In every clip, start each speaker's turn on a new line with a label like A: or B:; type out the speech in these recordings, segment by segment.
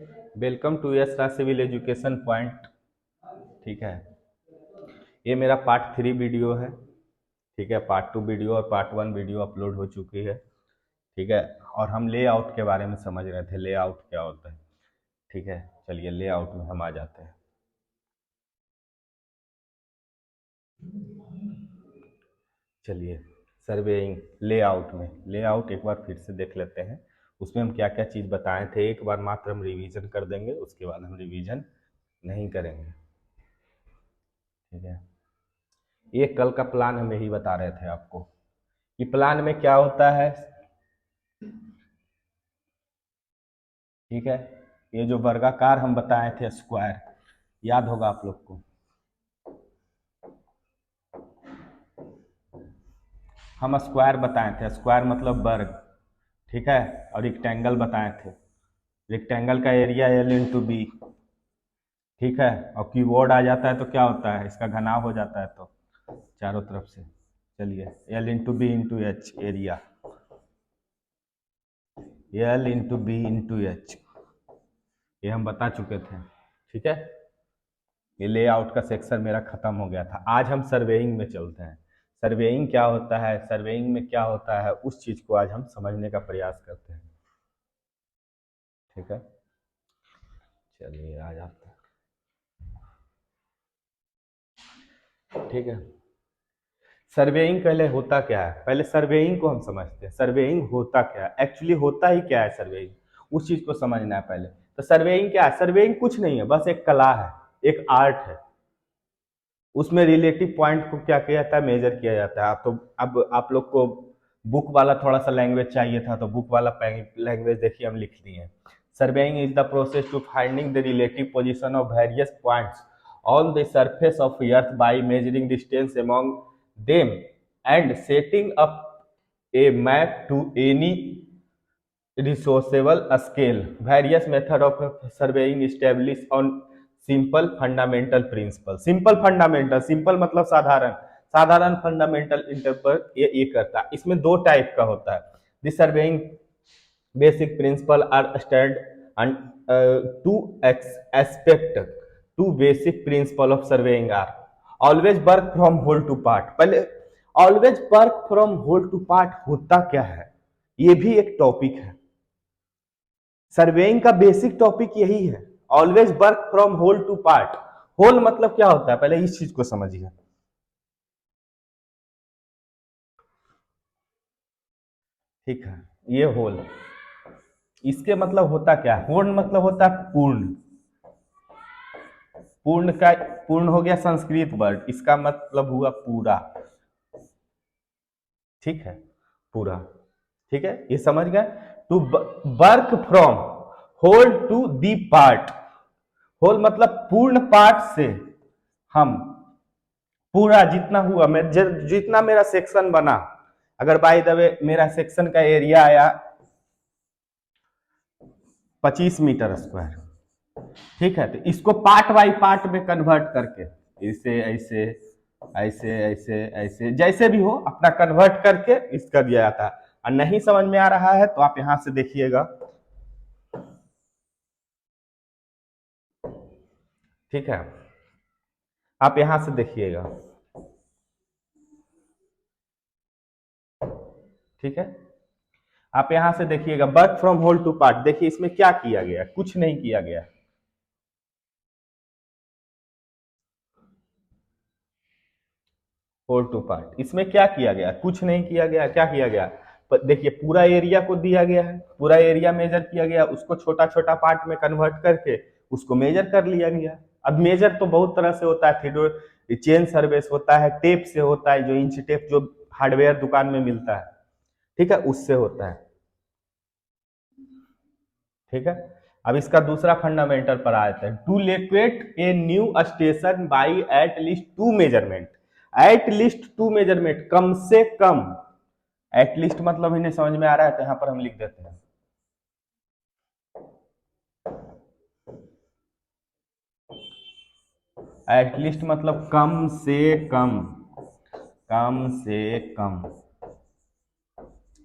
A: Welcome to Yes Civil Education Point. ठीक है, ये मेरा पार्ट 3 वीडियो है। ठीक है, पार्ट 2 वीडियो और पार्ट 1 वीडियो अपलोड हो चुकी है। ठीक है, और हम लेआउट के बारे में समझ रहे थे, लेआउट क्या होता है। ठीक है, चलिए लेआउट में हम आ जाते हैं। चलिए, सर्वेइंग लेआउट में लेआउट एक बार फिर से देख लेते हैं। उसमें हम क्या क्या चीज़ बताए थे, एक बार मात्र हम रिवीजन कर देंगे, उसके बाद हम रिवीजन नहीं करेंगे। ठीक है, ये कल का प्लान हम यही बता रहे थे आपको कि प्लान में क्या होता है। ठीक है, ये जो वर्गाकार हम बताए थे स्क्वायर, याद होगा आप लोग को। हम स्क्वायर बताए थे, स्क्वायर मतलब वर्ग। ठीक है, और रेक्टेंगल बताए थे, रेक्टेंगल का एरिया L/B। ठीक है, और कीवर्ड आ जाता है तो क्या होता है, इसका घनाव हो जाता है तो चारों तरफ से। चलिए, L/B/H एरिया, L/B/H, ये हम बता चुके थे। ठीक है, ये लेआउट का सेक्शन मेरा खत्म हो गया था। आज हम सर्वेइंग में चलते हैं। सर्वेइंग क्या होता है, सर्वेइंग में क्या होता है, उस चीज को आज हम समझने का प्रयास करते हैं। ठीक है, चलिए आ जाते हैं। ठीक है, सर्वेइंग पहले होता क्या है, पहले सर्वेइंग को हम समझते हैं। सर्वेइंग होता क्या है, एक्चुअली होता ही क्या है सर्वेइंग, उस चीज को समझना है पहले। तो सर्वेइंग क्या है, सर्वेइंग कुछ नहीं है, बस एक कला है, एक आर्ट है। उसमें रिलेटिव पॉइंट को क्या किया जाता है, मेजर किया जाता है। तो अब आप लोग को बुक वाला थोड़ा सा लैंग्वेज चाहिए था, तो बुक वाला लैंग्वेज देखिए हम लिख दिए। Surveying is the process to finding the relative position of various points on the surface of earth by measuring distance among them and setting up a map to any resourceable scale. Various method of surveying established on simple fundamental principle. Simple fundamental, simple मतलब साधारण, साधारण fundamental inter पर ये करता है। इसमें दो type का होता है। This surveying basic principle are stand and two aspect, two basic principle of surveying are always work from whole to part. पहले always work from whole to part होता क्या है, ये भी एक टॉपिक है। सर्वेइंग का बेसिक टॉपिक यही है, always work from whole to part. Whole मतलब क्या होता है, पहले इस चीज को समझिए। ठीक है, ये होल, इसके मतलब होता क्या है, होल मतलब होता है पूर्ण। पूर्ण का पूर्ण हो गया संस्कृत वर्ड, इसका मतलब हुआ पूरा। ठीक है, पूरा। ठीक है, ये समझ गए। To work from whole to the part, whole मतलब पूर्ण पार्ट से हम पूरा जितना हुआ, मैं जितना मेरा सेक्शन बना, अगर बाय द वे मेरा सेक्शन का एरिया आया 25 मीटर स्क्वायर। ठीक है, तो इसको पार्ट बाई पार्ट में कन्वर्ट करके, इसे ऐसे ऐसे ऐसे ऐसे जैसे भी हो अपना कन्वर्ट करके इसका दिया जाता है। और नहीं समझ में आ रहा है तो आप यहां से देखिएगा। ठीक है, आप यहां से देखिएगा। ठीक है, आप यहां से देखिएगा, work from whole to part. देखिए इसमें क्या किया गया, कुछ नहीं किया गया। होल टू पार्ट, इसमें क्या किया गया, कुछ नहीं किया गया। क्या किया गया, देखिए पूरा एरिया को दिया गया है, पूरा एरिया मेजर किया गया, उसको छोटा छोटा पार्ट में कन्वर्ट करके उसको मेजर कर लिया गया। अब मेजर तो बहुत तरह से होता है, थीडो चेन सर्वेस होता है, टेप से होता है, जो इंच टेप जो हार्डवेयर दुकान में मिलता है, ठीक है, उससे होता है। ठीक है, अब इसका दूसरा फंडामेंटल पर आते हैं। To locate a new station by at least two measurement, at least two measurement, कम से कम। एटलीस्ट मतलब इन्हें समझ में आ रहा है तो यहां पर हम लिख देते हैं। एटलीस्ट मतलब कम से कम, कम से कम,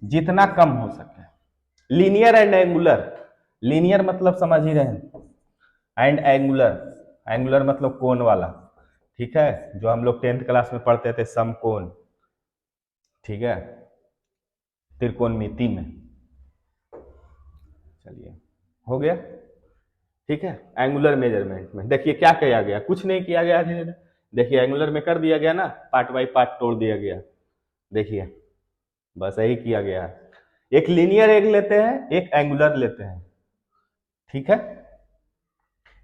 A: जितना कम हो सके। लीनियर एंड एंगुलर, लीनियर मतलब समझ ही रहे हैं, एंड एंगुलर, एंगुलर मतलब कोण वाला, ठीक है, जो हम लोग 10th क्लास में पढ़ते थे समकोण, ठीक है, त्रिकोणमिति में। चलिए हो गया, ठीक है। एंगुलर मेजरमेंट में देखिए क्या किया गया, कुछ नहीं किया गया, देखिए एंगुलर में कर दिया गया ना, पार्ट बाई पार्ट तोड़ दिया गया, देखिए बस यही किया गया है। एक लीनियर एक लेते हैं, एक एंगुलर लेते हैं, ठीक है।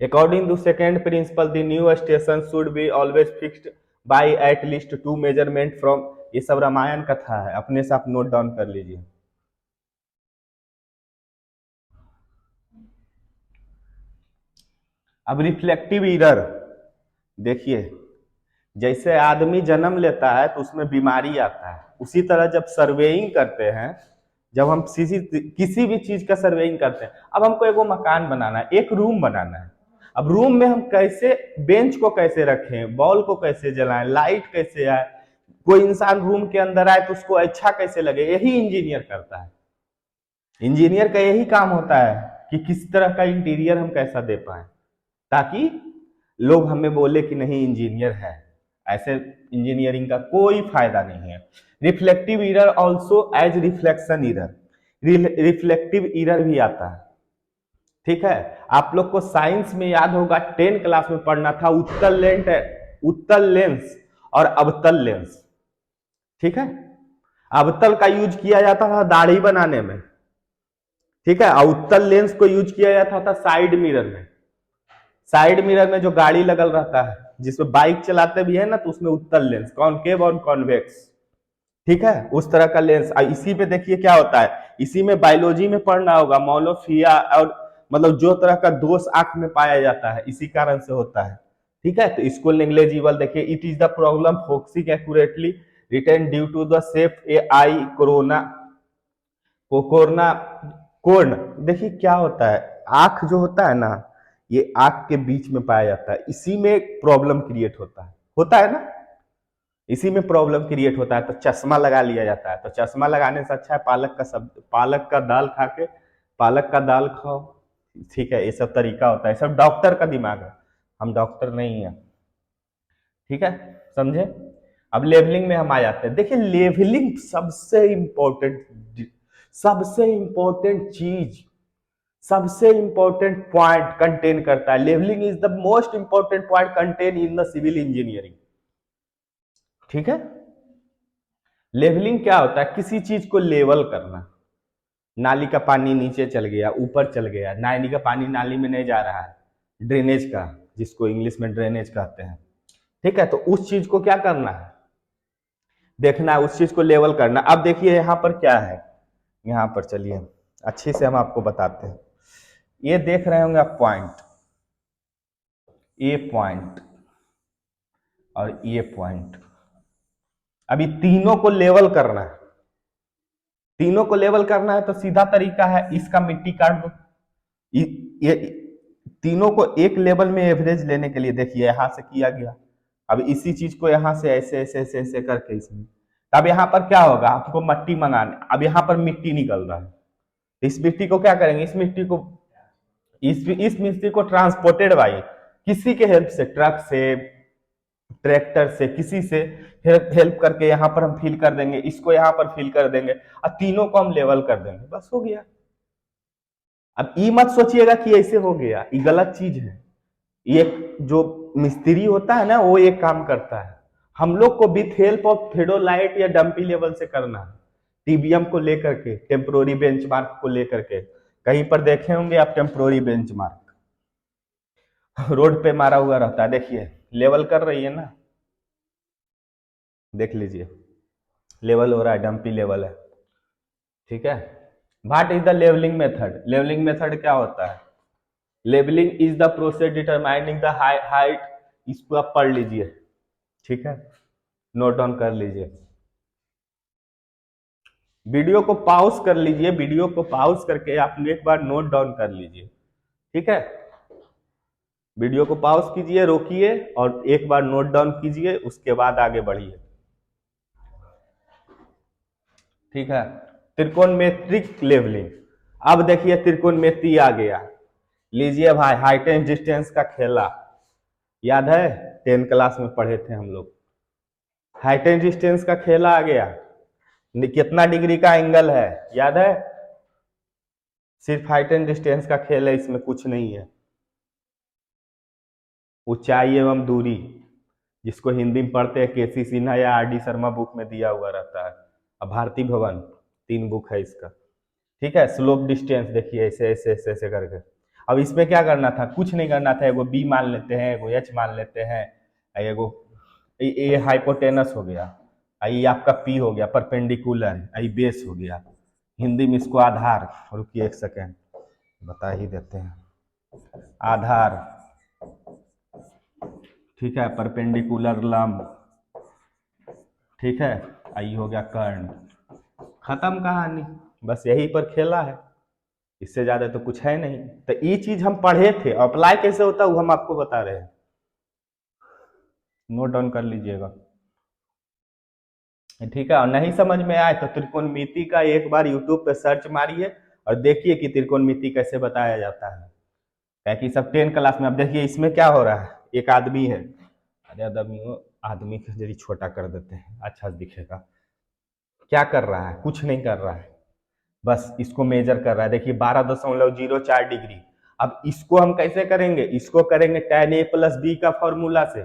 A: According to second principle the new station should be always fixed by at least 2 measurement from, ये सब रामायण कथा है, अपने से आप नोट डाउन कर लीजिए। अब रिफ्लेक्टिव ईरर देखिए, जैसे आदमी जन्म लेता है तो उसमें बीमारी आता है, उसी तरह जब सर्वेइंग करते हैं, जब हम किसी भी चीज का सर्वेइंग करते हैं, अब हमको एक मकान बनाना है, एक रूम बनाना है, अब रूम में हम कैसे बेंच को कैसे रखें, बॉल को कैसे जलाएं, लाइट कैसे आए, कोई इंसान रूम के अंदर आए तो उसको अच्छा कैसे लगे, यही इंजीनियर करता है। इंजीनियर का यही काम होता है कि किस तरह का इंटीरियर हम कैसा दे पाए, ताकि लोग हमें बोले कि नहीं इंजीनियर है। ऐसे इंजीनियरिंग का कोई फायदा नहीं है। Reflective error also as reflection error, reflective error भी आता है, ठीक है। आप लोग को साइंस में याद होगा 10 क्लास में पढ़ना था, उत्तल लेंस और अवतल लेंस, ठीक है। अवतल का यूज किया जाता था दाढ़ी बनाने में, ठीक है, और उत्तल लेंस को यूज किया जाता था साइड मिरर में। साइड मिरर में जो गाड़ी लगल रहता है, जिसमें बाइक चलाते भी है ना, तो उसमें उत्तल लेंस, कॉनकेव और कॉन्वेक्स, ठीक है, उस तरह का लेंस। इसी पे देखिए क्या होता है, इसी में बायोलॉजी में पढ़ना होगा, मोनोफिया और मतलब जो तरह का दोष आंख में पाया जाता है इसी कारण से होता है, ठीक है। तो इसको नेग्लेजिबल देखिए, it is the problem focusing accurately retain due to the safe a eye corona corona कोर्ण। देखिए क्या होता है, आंख जो होता है ना, ये आंख के बीच में पाया जाता है, इसी में प्रॉब्लम क्रिएट होता है ना, इसी में प्रॉब्लम क्रिएट होता है, तो चश्मा लगा लिया जाता है। तो चश्मा लगाने से अच्छा है पालक का दाल खा के, पालक का दाल खाओ, ठीक है, ये सब तरीका होता है, सब डॉक्टर का दिमाग है, हम डॉक्टर नहीं है, ठीक है, समझे। अब लेवलिंग में हम आ जाते हैं, देखिए लेवलिंग सबसे इंपॉर्टेंट चीज, सबसे इंपॉर्टेंट पॉइंट कंटेन करता है। Levelling is the most important point content in the civil engineering, ठीक है। लेवलिंग क्या होता है, किसी चीज को लेवल करना, नाली का पानी नीचे चल गया, ऊपर चल गया, नाली का पानी नाली में नहीं जा रहा है, ड्रेनेज का, जिसको इंग्लिश में ड्रेनेज कहते हैं, ठीक है, तो उस चीज को क्या करना है, देखना है, उस चीज को लेवल करना। अब देखिए यहाँ पर क्या है, यहाँ पर चलिए अच्छे से हम आपको बताते हैं। ये देख रहे होंगे आप पॉइंट, ये पॉइंट और ये पॉइंट, अभी तीनों को लेवल करना है, तीनों को लेवल करना है तो सीधा तरीका है, इसका मिट्टी काट दो। ये तीनों को एक लेवल में एवरेज लेने के लिए देखिए यहां से किया गया, अब इसी चीज को यहां से ऐसे ऐसे ऐसे ऐसे करके इसमें, अब यहाँ पर क्या होगा, आपको मिट्टी मंगाने, अब यहाँ पर मिट्टी निकल रहा है, इस मिट्टी को क्या करेंगे, इस मिट्टी को ट्रांसपोर्टेड बाई किसी के हेल्प से, ट्रक से, ट्रैक्टर से, किसी से हेल्प करके यहाँ पर हम फिल कर देंगे, इसको यहाँ पर फिल कर देंगे और तीनों को हम लेवल कर देंगे, बस हो गया। अब ये मत सोचिएगा कि ऐसे हो गया, ये गलत चीज है। ये जो मिस्त्री होता है ना, वो एक काम करता है, हम लोग को विथ हेल्प ऑफ फेडोलाइट या डंपी लेवल से करना है, टीबीएम को लेकर के, टेम्पोररी बेंचमार्क को लेकर के, कहीं पर देखे होंगे आप टेम्पोररी बेंचमार्क रोड पे मारा हुआ रहता है, देखिए लेवल कर रही है ना, देख लीजिए लेवल हो रहा है, डंपी लेवल है, ठीक है। What is the levelling method, levelling method क्या होता है, levelling is the process determining the height, इसको आप पढ़ लीजिए, ठीक है, नोट डाउन कर लीजिए, वीडियो को पॉज कर लीजिए, वीडियो को पॉज करके आप एक बार नोट डाउन कर लीजिए, ठीक है, वीडियो को पॉज कीजिए, रोकिए और एक बार नोट डाउन कीजिए, उसके बाद आगे बढ़िए, ठीक है। त्रिकोणमेट्रिक लेवलिंग, अब देखिए त्रिकोणमिति आ गया। लीजिए भाई, हाइट एंड डिस्टेंस का खेला याद है, 10 क्लास में पढ़े थे हम लोग। हाइट एंड डिस्टेंस का खेला आ गया। कितना डिग्री का एंगल है याद है? सिर्फ हाइट एंड डिस्टेंस का खेल है, इसमें कुछ नहीं है। ऊंचाई एवं दूरी, जिसको हिंदी में पढ़ते हैं केसी सिन्हा या आर डी शर्मा बुक में दिया हुआ रहता है। अब भारती भवन 3 बुक है इसका। ठीक है, स्लोप डिस्टेंस देखिए ऐसे ऐसे ऐसे ऐसे करके। अब इसमें क्या करना था? कुछ नहीं करना था। एगो बी मान लेते हैं, एगो एच मान लेते हैं, एगो ये हाइपोटेनस हो गया, ये आपका पी हो गया परपेंडिकुलर, ये बेस हो गया। हिंदी में इसको आधार, रुकिए एक सेकेंड बता ही देते हैं। आधार, ठीक है, परपेंडिकुलर लंब, ठीक है, आई हो गया कर्ण। खत्म कहानी, बस यही पर खेला है, इससे ज्यादा तो कुछ है नहीं। तो ये चीज हम पढ़े थे, अप्लाई कैसे होता है वो हम आपको बता रहे हैं। नोट डाउन कर लीजिएगा, ठीक है। और नहीं समझ में आए तो त्रिकोणमिति का एक बार यूट्यूब पे सर्च मारिए और देखिए कि त्रिकोणमिति कैसे बताया जाता है। क्या कि सब 10 क्लास में। अब देखिए इसमें क्या हो रहा है, एक आदमी है, अरे आदमी को जरी छोटा कर देते हैं, अच्छा दिखेगा। क्या कर रहा है? कुछ नहीं कर रहा है, बस इसको मेजर कर रहा है। देखिए 12.04 डिग्री। अब इसको हम कैसे करेंगे? इसको करेंगे tan a प्लस बी का फॉर्मूला से।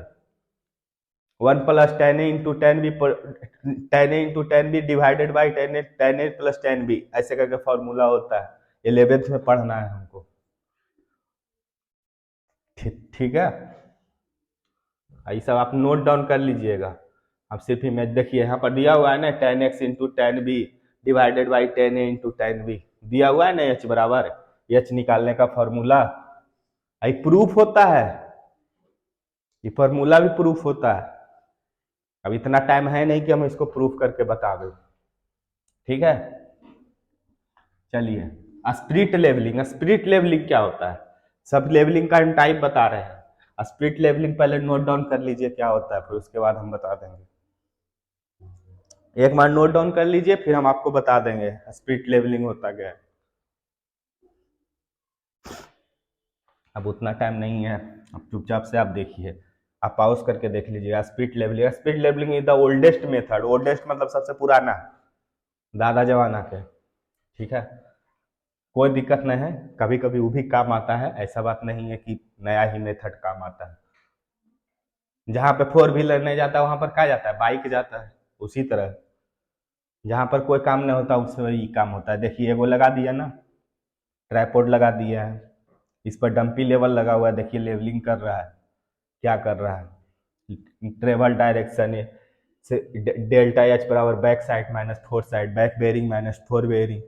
A: 1 plus tan a into tan b, tan a into tan b divided by tan a plus tan b, ऐसे करके फॉर्मूला होता है। 11th में पढ़ना है हमको, ठीक है। ये सब आप नोट डाउन कर लीजिएगा। अब सिर्फ इमेज देखिए, यहाँ पर दिया हुआ है ना tan x into tan b divided by tan a into tan b, दिया हुआ है ना h बराबर। h निकालने का फॉर्मूला, ये प्रूफ होता है, ये फॉर्मूला भी प्रूफ होता है। अब इतना टाइम है नहीं कि हम इसको प्रूफ करके बता दें, ठीक है। चलिए, स्प्लिट लेवलिंग। स्प्लिट लेवलिंग क्या होता है? सब लेवलिंग का हम टाइप बता रहे हैं। स्प्लिट लेवलिंग पहले नोट डाउन कर लीजिए क्या होता है, फिर उसके बाद हम बता देंगे। एक बार नोट डाउन कर लीजिए, फिर हम आपको बता देंगे स्प्लिट लेवलिंग होता क्या है। अब उतना टाइम नहीं है, अब चुपचाप से आप देखिए, आप पॉज करके देख लीजिए। Split levelling, split levelling is the oldest method. Oldest मतलब सबसे पुराना, दादा जमाना के, ठीक है। कोई दिक्कत नहीं है, कभी कभी वो भी काम आता है, ऐसा बात नहीं है कि नया ही मेथड काम आता है। जहाँ पे 4 व्हीलर नहीं जाता वहां पर क्या जाता है? बाइक जाता है। उसी तरह जहाँ पर कोई काम नहीं होता उससे वही काम होता है। देखिए वो लगा दिया ना, ट्राइपॉड लगा दिया है, इस पर डंपी लेवल लगा हुआ है, देखिए लेवलिंग कर रहा है। क्या कर रहा है? ट्रेवल डायरेक्शन से डेल्टा एच बराबर back side minus fore side, back bearing minus fore bearing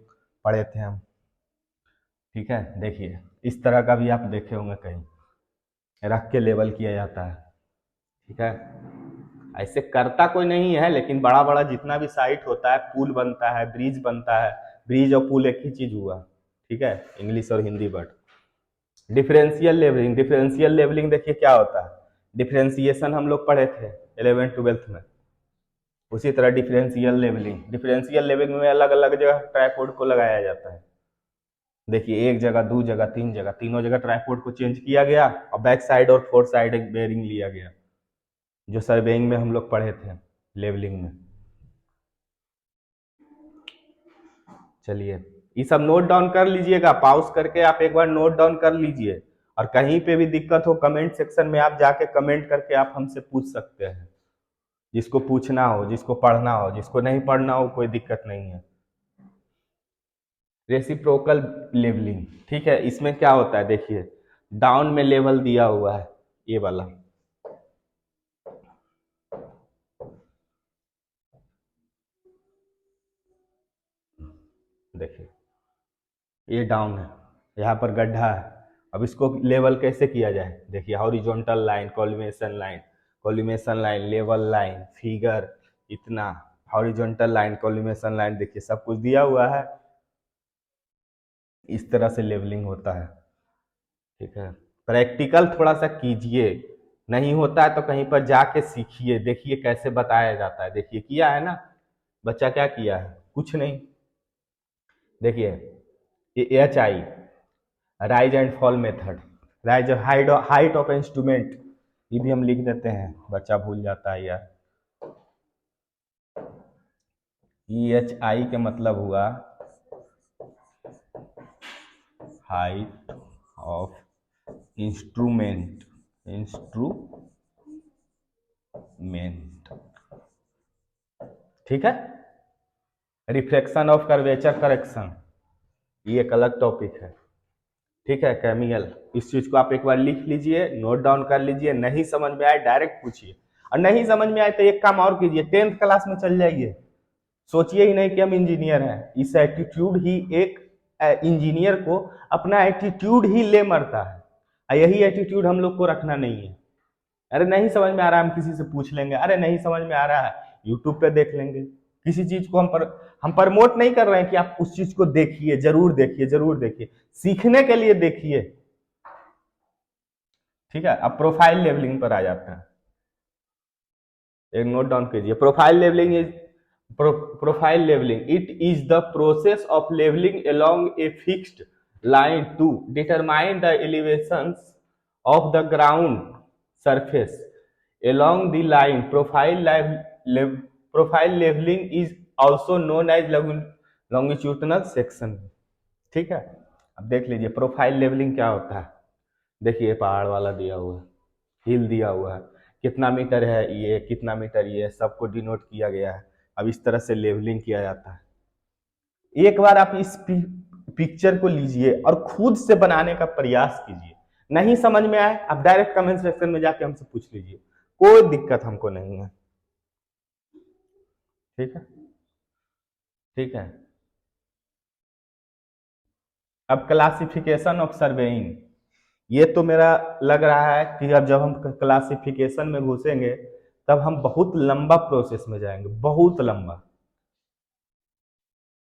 A: पढ़े थे हम, ठीक है। देखिए इस तरह का भी आप देखे होंगे, कहीं रख के लेवल किया जाता है, ठीक है। ऐसे करता कोई नहीं है, लेकिन बड़ा बड़ा जितना भी साइट होता है, पुल बनता है, ब्रिज बनता है, ब्रिज और पुल एक ही चीज हुआ, ठीक है, इंग्लिश और Hindi word. Differential levelling, differential levelling देखिए क्या होता है। डिफरेंशिएशन हम लोग पढ़े थे 11th-12th में। उसी तरह डिफरेंशियल लेवलिंग, डिफरेंशियल लेवलिंग में अलग अलग जगह ट्राइपॉड को लगाया जाता है। देखिए एक जगह, दो जगह, तीन जगह, तीनों जगह ट्राइपॉड को चेंज किया गया और बैक साइड और फोर साइड एक बेरिंग लिया गया, जो सर्वेइंग में हम लोग पढ़े थे, लेवलिंग में। चलिए ये सब नोट डाउन कर लीजिएगा, पॉज करके आप एक बार नोट डाउन कर लीजिए। और कहीं पे भी दिक्कत हो कमेंट सेक्शन में आप जाके कमेंट करके आप हमसे पूछ सकते हैं, जिसको पूछना हो, जिसको पढ़ना हो, जिसको नहीं पढ़ना हो कोई दिक्कत नहीं है। रेसिप्रोकल लेवलिंग, ठीक है, इसमें क्या होता है? देखिए डाउन में लेवल दिया हुआ है, ये वाला, देखिए ये डाउन है, यहाँ पर गड्ढा है। अब इसको लेवल कैसे किया जाए? देखिए horizontal line, collimation line, collimation line, level line, figure इतना, हॉरिजॉन्टल लाइन, कॉलिमेशन लाइन, देखिए सब कुछ दिया हुआ है। इस तरह से लेवलिंग होता है, ठीक है। प्रैक्टिकल थोड़ा सा कीजिए, नहीं होता है तो कहीं पर जाके सीखिए, देखिए कैसे बताया जाता है। देखिए किया है ना बच्चा, क्या किया है? कुछ नहीं। देखिए ये HI, rise and fall method, rise height of instrument, ये भी हम लिख देते हैं, बच्चा भूल जाता है यार। EHI का मतलब हुआ हाइट ऑफ इंस्ट्रूमेंट, ठीक है। रिफ्लेक्शन ऑफ कर्वेचर करेक्शन, ये एक अलग टॉपिक है, ठीक है। केमिकल, इस चीज को आप एक बार लिख लीजिए, नोट डाउन कर लीजिए, नहीं समझ में आए डायरेक्ट पूछिए, और नहीं समझ में आए तो एक काम और कीजिए, 10th क्लास में चल जाइए, सोचिए ही नहीं कि हम इंजीनियर हैं। इस एटीट्यूड ही एक इंजीनियर को अपना एटीट्यूड ही ले मरता है, और यही एटीट्यूड हम लोग को रखना नहीं है। अरे नहीं समझ में आ रहा है, हम किसी से पूछ लेंगे, अरे नहीं समझ में आ रहा है यूट्यूब पे देख लेंगे। किसी चीज को हम प्रमोट नहीं कर रहे हैं कि आप उस चीज को देखिए, जरूर देखिए, जरूर देखिए, सीखने के लिए देखिए, ठीक है। अब प्रोफाइल लेवलिंग पर आ जाते हैं, एक नोट डाउन कीजिए। Profile levelling it is the process of levelling along a fixed line to determine the elevations of the ground surface along the line. Profile leveling is also known as longitudinal section, ठीक है। अब देख लीजिए profile levelling क्या होता है। देखिए पहाड़ वाला दिया हुआ है, हिल दिया हुआ है, कितना मीटर है ये, कितना मीटर ये, सबको डिनोट किया गया है। अब इस तरह से लेवलिंग किया जाता है। एक बार आप इस पिक्चर को लीजिए और खुद से बनाने का प्रयास कीजिए। नहीं समझ में आए आप डायरेक्ट कमेंट सेक्शन में जाके हमसे पूछ लीजिए, कोई दिक्कत हमको नहीं है, ठीक है, ठीक है। अब क्लासिफिकेशन ऑफ सर्वेइंग, ये तो मेरा लग रहा है कि अब जब हम क्लासिफिकेशन में घुसेंगे तब हम बहुत लंबा प्रोसेस में जाएंगे, बहुत लंबा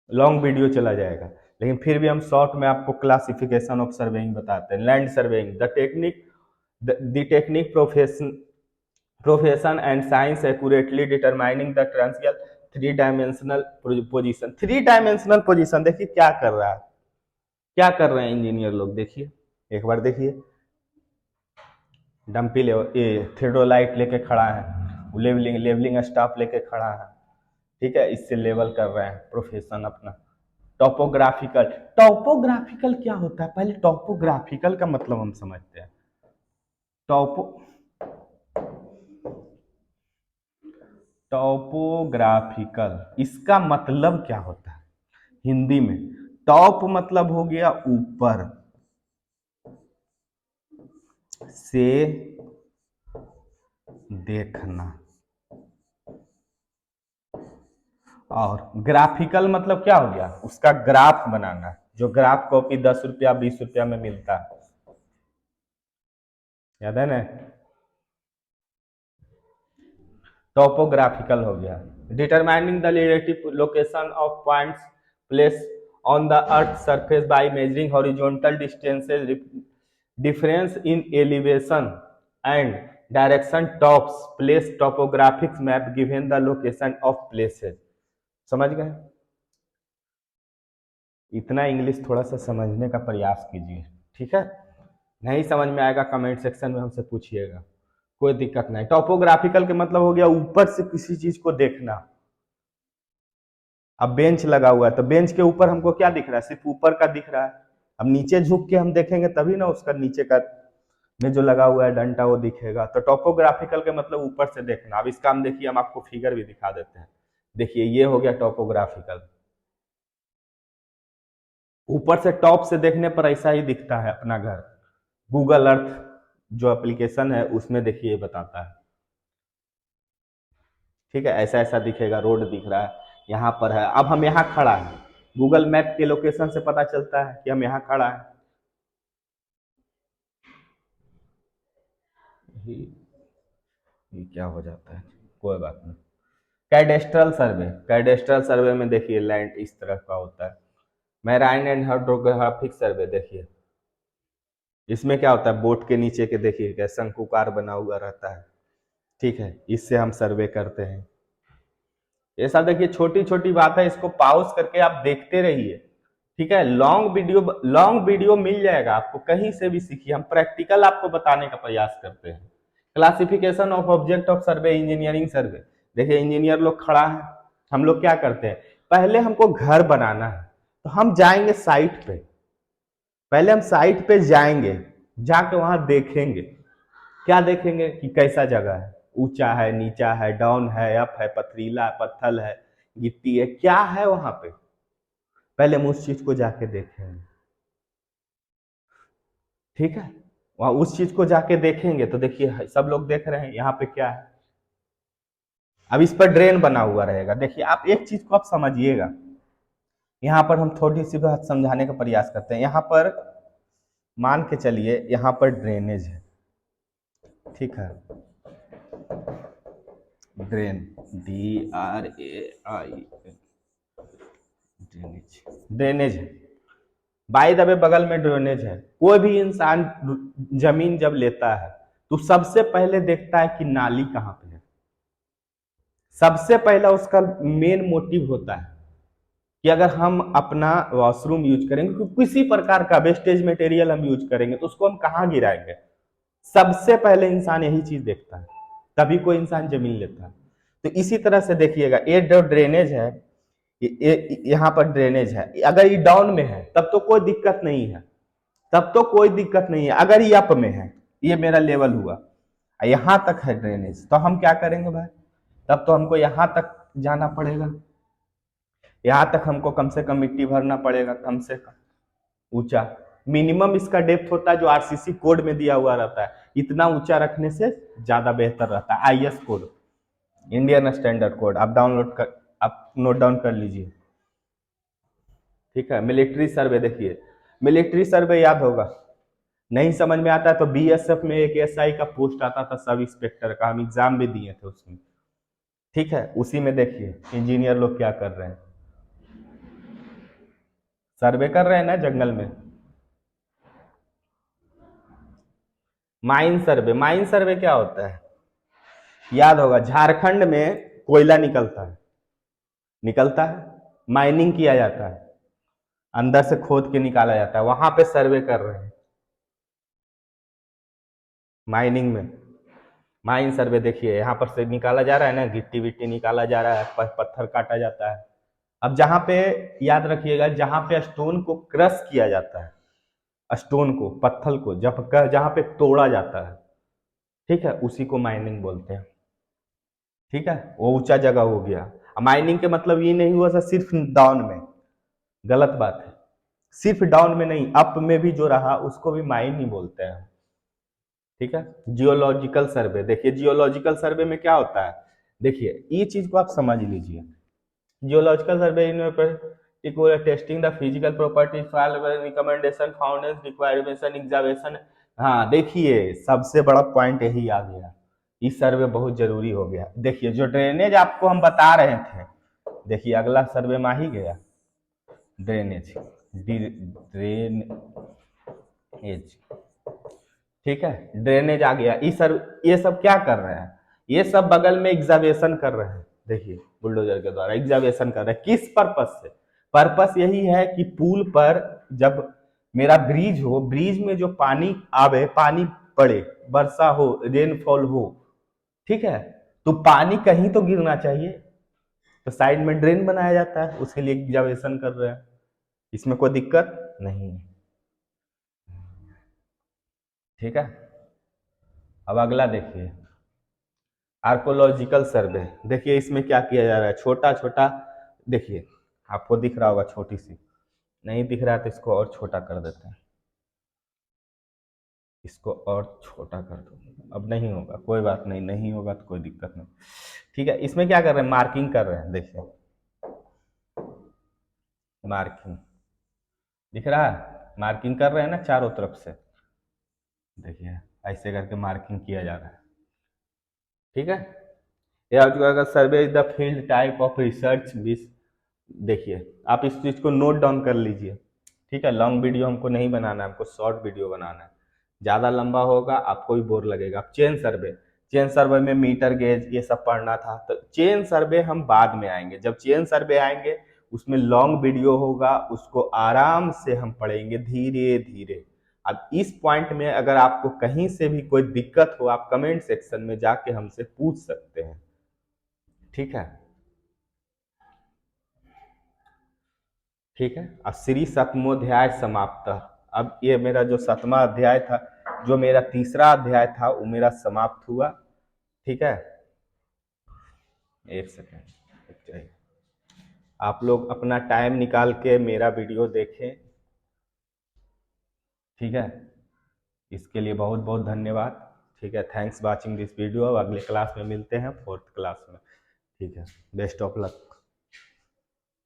A: लॉन्ग वीडियो चला जाएगा, लेकिन फिर भी हम शॉर्ट में आपको क्लासिफिकेशन ऑफ सर्वेइंग बताते हैं। Land surveying, the technique profession and science accurately determining the terrestrial 3 dimensional position. 3 dimensional position देखिए क्या कर रहा है, क्या कर रहे हैं इंजीनियर लोग, देखिए एक बार देखिए। डंपी थ्रेडोलाइट लेके खड़ा है, लेवलिंग स्टाफ लेके खड़ा है, ठीक है, इससे लेवल कर रहे हैं प्रोफेशन अपना। टॉपोग्राफिकल क्या होता है, पहले टॉपोग्राफिकल का मतलब हम समझते हैं। टॉपोग्राफिकल इसका मतलब क्या होता है हिंदी में। टॉप मतलब हो गया ऊपर से देखना, और ग्राफिकल मतलब क्या हो गया, उसका ग्राफ बनाना, जो ग्राफ कॉपी 10 रुपया 20 रुपया में मिलता है, याद है ना। टॉपोग्राफिकल हो गया determining the relative location of points place on the earth surface by measuring horizontal distances difference in elevation and direction tops place topographics map given the location of places. समझ गए, इतना इंग्लिश थोड़ा सा समझने का प्रयास कीजिए, ठीक है। नहीं समझ में आएगा कमेंट सेक्शन में हमसे पूछिएगा, कोई दिक्कत नहीं। टॉपोग्राफिकल के मतलब हो गया ऊपर से किसी चीज को देखना। अब बेंच लगा हुआ है तो बेंच के ऊपर हमको क्या दिख रहा है, सिर्फ ऊपर का दिख रहा है। अब नीचे झुक के हम देखेंगे तभी ना उसका नीचे का में जो लगा हुआ है डंटा वो दिखेगा। तो टॉपोग्राफिकल के मतलब ऊपर से देखना। अब इसका हम देखिए, हम आपको फिगर भी दिखा देते हैं। देखिए ये हो गया टॉपोग्राफिकल, ऊपर से टॉप से देखने पर ऐसा ही दिखता है अपना घर। गूगल अर्थ जो एप्लीकेशन है उसमें देखिए बताता है, ठीक है, ऐसा ऐसा दिखेगा, रोड दिख रहा है, यहाँ पर है। अब हम यहाँ खड़ा है, गूगल मैप के लोकेशन से पता चलता है कि हम यहाँ खड़ा है। ये क्या हो जाता है, कोई बात नहीं। कैडेस्ट्रल सर्वे में देखिए लैंड इस तरह का होता है। मैराइन एंड हाइड्रोग्राफिक सर्वे देखिए, इसमें क्या होता है, बोट के नीचे के देखिए क्या शंकुकार बना हुआ रहता है, ठीक है, इससे हम सर्वे करते हैं। ये सब देखिए छोटी छोटी बात है, इसको पॉज करके आप देखते रहिए, ठीक है, लॉन्ग वीडियो मिल जाएगा आपको, कहीं से भी सीखिए, हम प्रैक्टिकल आपको बताने का प्रयास करते हैं। Classification of object of survey, engineering सर्वे। देखिए इंजीनियर लोग खड़ा है, हम लोग क्या करते हैं, पहले हमको घर बनाना है तो हम जाएंगे साइट पे, पहले हम साइट पे जाएंगे, जाके वहां देखेंगे, क्या देखेंगे कि कैसा जगह है, ऊंचा है, नीचा है, डाउन है, अप है, पथरीला पत्थल है, गिट्टी है, क्या है वहां पे, पहले हम उस चीज को जाके देखेंगे। ठीक है, वहां उस चीज को जाके देखेंगे तो देखिए सब लोग देख रहे हैं यहाँ पे क्या है। अब इस पर ड्रेन बना हुआ रहेगा। देखिए आप एक चीज को आप समझिएगा, यहाँ पर हम थोड़ी सी बात समझाने का प्रयास करते हैं। यहाँ पर मान के चलिए यहाँ पर ड्रेनेज है, ठीक है, ड्रेन, DRAI, ड्रेनेज, ड्रेनेज है, बाय द वे बगल में ड्रेनेज है। कोई भी इंसान जमीन जब लेता है तो सबसे पहले देखता है कि नाली कहाँ पे है, सबसे पहला उसका मेन मोटिव होता है कि अगर हम अपना वॉशरूम यूज करेंगे, किसी प्रकार का वेस्टेज मटेरियल हम यूज करेंगे तो उसको हम कहाँ गिराएंगे, सबसे पहले इंसान यही चीज देखता है, तभी कोई इंसान जमीन लेता है। तो इसी तरह से देखिएगा, ये जो ड्रेनेज है, यहाँ पर ड्रेनेज है, अगर ये डाउन में है तब तो कोई दिक्कत नहीं है, तब तो कोई दिक्कत नहीं है। अगर ये अप में है, ये मेरा लेवल हुआ, यहां तक है ड्रेनेज, तो हम क्या करेंगे भाई, तब तो हमको यहां तक जाना पड़ेगा, यहां तक हमको कम से कम मिट्टी भरना पड़ेगा, कम से कम ऊंचा, मिनिमम इसका डेप्थ होता है जो आरसीसी कोड में दिया हुआ रहता है, इतना ऊंचा रखने से ज्यादा बेहतर रहता है। IS code, Indian standard code, आप डाउनलोड कर, आप नोट डाउन कर लीजिए। ठीक है, मिलिट्री सर्वे, देखिए मिलिट्री सर्वे याद होगा, नहीं समझ में आता है तो BSF में एक SI का पोस्ट आता था, सब इंस्पेक्टर का, हम एग्जाम भी दिए थे उसमें। ठीक है, उसी में देखिए इंजीनियर लोग क्या कर रहे हैं, सर्वे कर रहे हैं ना जंगल में। माइन सर्वे, माइन सर्वे क्या होता है, याद होगा, झारखंड में कोयला निकलता है, निकलता है, माइनिंग किया जाता है, अंदर से खोद के निकाला जाता है, वहां पे सर्वे कर रहे हैं, माइनिंग में। माइन सर्वे देखिए, यहाँ पर से निकाला जा रहा है ना, गिट्टी विट्टी निकाला जा रहा है, पत्थर काटा जाता है। अब जहां पे, याद रखिएगा, जहां पे स्टोन को क्रश किया जाता है, स्टोन को, पत्थर को जब जहां पे तोड़ा जाता है, ठीक है, उसी को माइनिंग बोलते हैं। ठीक है, वो ऊंचा जगह हो गया। माइनिंग के मतलब ये नहीं हुआ सर सिर्फ डाउन में, गलत बात है, सिर्फ डाउन में नहीं, अप में भी जो रहा उसको भी माइन ही बोलते हैं। ठीक है, जियोलॉजिकल सर्वे, देखिए जियोलॉजिकल सर्वे में क्या होता है, देखिए ये चीज को आप समझ लीजिए। Geological survey in equal testing the physical properties, recommendation, foundation, requirement, examination. हाँ देखिए, सबसे बड़ा पॉइंट यही आ गया, इस सर्वे बहुत जरूरी हो गया। देखिए जो ड्रेनेज आपको हम बता रहे थे, देखिए अगला सर्वे में आ ही गया, ड्रेनेज, ड्रेनेज, ठीक है, ड्रेनेज आ गया। ये सब क्या कर रहे हैं, ये सब बगल में एग्जावेशन कर रहे हैं, देखिए बुलडोजर के द्वारा एग्जावेशन कर रहे हैं, किस पर्पस से, पर्पस यही है कि पुल पर जब मेरा ब्रिज हो, ब्रिज में जो पानी आवे, पानी पड़े, वर्षा हो, रेनफॉल हो, ठीक है, तो पानी कहीं तो गिरना चाहिए, तो साइड में ड्रेन बनाया जाता है, उसके लिए एग्जावेशन कर रहे हैं, इसमें कोई दिक्कत नहीं है। ठीक है, अब अगला देखिए, आर्कोलॉजिकल सर्वे। देखिए इसमें क्या किया जा रहा है, छोटा छोटा, देखिए आपको दिख रहा होगा, छोटी सी, नहीं दिख रहा है तो इसको और छोटा कर देते हैं, इसको और छोटा कर दो, अब नहीं होगा, कोई बात नहीं, नहीं होगा तो कोई दिक्कत नहीं। ठीक है, इसमें क्या कर रहे हैं, मार्किंग कर रहे हैं, देखिए मार्किंग दिख रहा है, मार्किंग कर रहे हैं ना चारों तरफ से, देखिए ऐसे करके मार्किंग किया जा रहा है। ठीक है, या सर्वे the field type of research बिस, देखिए आप इस चीज को नोट डाउन कर लीजिए। ठीक है, लॉन्ग वीडियो हमको नहीं बनाना है, हमको शॉर्ट वीडियो बनाना है, ज्यादा लंबा होगा आपको भी बोर लगेगा। अब चेन सर्वे, चेन सर्वे में मीटर गेज ये सब पढ़ना था, तो चेन सर्वे हम बाद में आएंगे, जब चेन सर्वे आएंगे उसमें लॉन्ग वीडियो होगा, उसको आराम से हम पढ़ेंगे धीरे धीरे। अब इस पॉइंट में अगर आपको कहीं से भी कोई दिक्कत हो, आप कमेंट सेक्शन में जाके हमसे पूछ सकते हैं, ठीक है। ठीक है, अब श्री सप्तमोध्याय समाप्त। अब ये मेरा जो 7वां अध्याय था, जो मेरा तीसरा अध्याय था, वो मेरा समाप्त हुआ। ठीक है, एक सेकेंड, आप लोग अपना टाइम निकाल के मेरा वीडियो देखें। ठीक है, इसके लिए बहुत बहुत धन्यवाद। ठीक है, थैंक्स वाचिंग दिस वीडियो। अगले क्लास में मिलते हैं, 4th क्लास में। ठीक है, बेस्ट ऑफ लक।